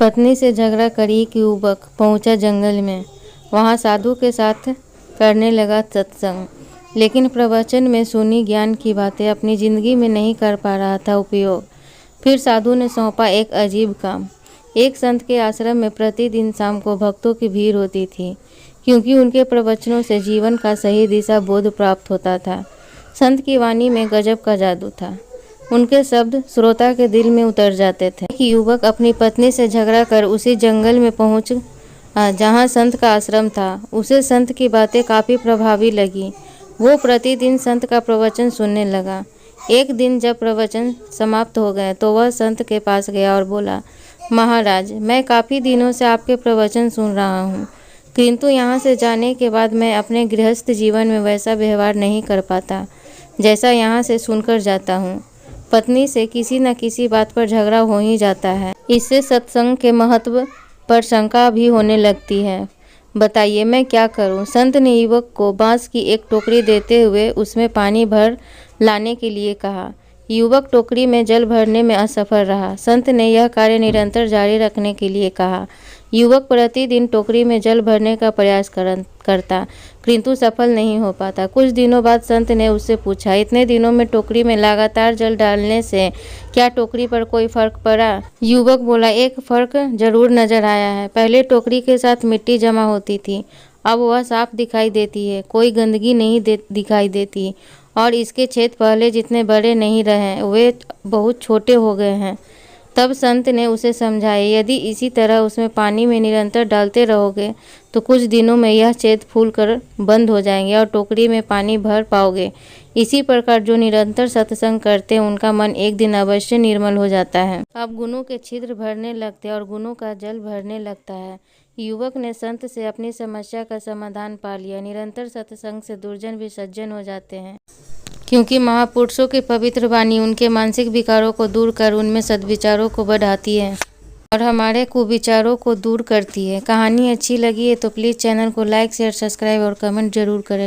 पत्नी से झगड़ा कर एक युवक पहुंचा जंगल में। वहां साधु के साथ करने लगा सत्संग, लेकिन प्रवचन में सुनी ज्ञान की बातें अपनी जिंदगी में नहीं कर पा रहा था उपयोग। फिर साधु ने सौंपा एक अजीब काम। एक संत के आश्रम में प्रतिदिन शाम को भक्तों की भीड़ होती थी, क्योंकि उनके प्रवचनों से जीवन का सही दिशा बोध प्राप्त होता था। संत की वाणी में गजब का जादू था। उनके शब्द श्रोता के दिल में उतर जाते थे। एक युवक अपनी पत्नी से झगड़ा कर उसी जंगल में पहुंच जहां संत का आश्रम था। उसे संत की बातें काफ़ी प्रभावी लगी। वो प्रतिदिन संत का प्रवचन सुनने लगा। एक दिन जब प्रवचन समाप्त हो गए तो वह संत के पास गया और बोला, महाराज, मैं काफ़ी दिनों से आपके प्रवचन सुन रहा हूँ, किंतु यहाँ से जाने के बाद मैं अपने गृहस्थ जीवन में वैसा व्यवहार नहीं कर पाता जैसा यहाँ से सुनकर जाता हूँ। पत्नी से किसी न किसी बात पर झगड़ा हो ही जाता है। इससे सत्संग के महत्व पर शंका भी होने लगती है। बताइए मैं क्या करूं? संत ने युवक को बांस की एक टोकरी देते हुए उसमें पानी भर लाने के लिए कहा। युवक टोकरी में जल भरने में असफल रहा। संत ने यह कार्य निरंतर जारी रखने के लिए कहा। युवक प्रतिदिन टोकरी में जल भरने का प्रयास करता, किंतु सफल नहीं हो पाता। कुछ दिनों बाद संत ने उससे पूछा, इतने दिनों में टोकरी में लगातार जल डालने से क्या टोकरी पर कोई फर्क पड़ा? युवक बोला, एक फर्क जरूर नजर आया है। पहले टोकरी के साथ मिट्टी जमा होती थी, अब वह साफ दिखाई देती है, कोई गंदगी नहीं दिखाई देती, और इसके छेद पहले जितने बड़े नहीं रहे, वे बहुत छोटे हो गए हैं। तब संत ने उसे समझाया, यदि इसी तरह उसमें पानी में निरंतर डालते रहोगे तो कुछ दिनों में यह छेद फूल कर बंद हो जाएंगे और टोकरी में पानी भर पाओगे। इसी प्रकार जो निरंतर सत्संग करते हैं उनका मन एक दिन अवश्य निर्मल हो जाता है। अब गुणों के छिद्र भरने लगते हैं और गुणों का जल भरने लगता है। युवक ने संत से अपनी समस्या का समाधान पा लिया। निरंतर सत्संग से दुर्जन भी सज्जन हो जाते हैं, क्योंकि महापुरुषों की पवित्र वाणी उनके मानसिक विकारों को दूर कर उनमें सद्विचारों को बढ़ाती है और हमारे कुविचारों को दूर करती है। कहानी अच्छी लगी है तो प्लीज़ चैनल को लाइक, शेयर, सब्सक्राइब और कमेंट जरूर करें।